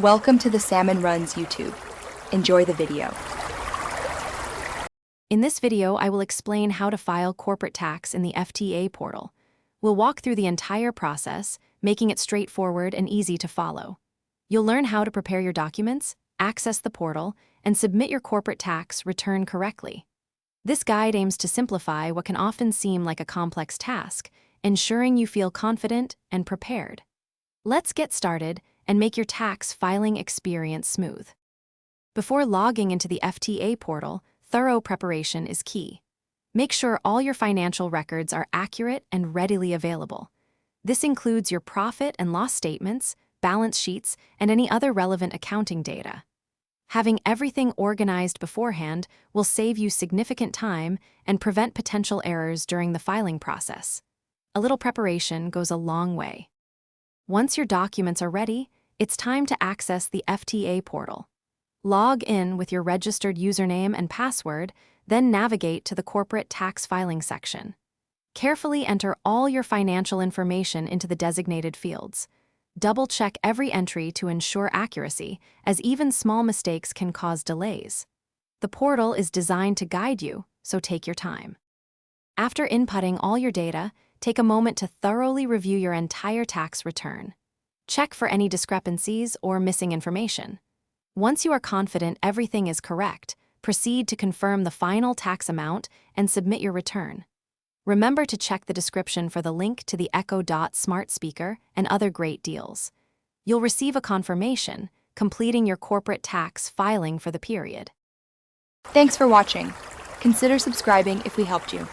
Welcome to the Salmon Runs YouTube. Enjoy the video. In this video, I will explain how to file corporate tax in the FTA portal. We'll walk through the entire process, making it straightforward and easy to follow. You'll learn how to prepare your documents, access the portal, and submit your corporate tax return correctly. This guide aims to simplify what can often seem like a complex task, ensuring you feel confident and prepared. Let's get started and make your tax filing experience smooth. Before logging into the FTA portal, thorough preparation is key. Make sure all your financial records are accurate and readily available. This includes your profit and loss statements, balance sheets, and any other relevant accounting data. Having everything organized beforehand will save you significant time and prevent potential errors during the filing process. A little preparation goes a long way. Once your documents are ready, it's time to access the FTA portal. Log in with your registered username and password, then navigate to the corporate tax filing section. Carefully enter all your financial information into the designated fields. Double-check every entry to ensure accuracy, as even small mistakes can cause delays. The portal is designed to guide you, so take your time. After inputting all your data, take a moment to thoroughly review your entire tax return. Check for any discrepancies or missing information. Once you are confident everything is correct, proceed to confirm the final tax amount and submit your return. Remember to check the description for the link to the Echo Dot smart speaker and other great deals. You'll receive a confirmation, completing your corporate tax filing for the period. Thanks for watching. Consider subscribing if we helped you.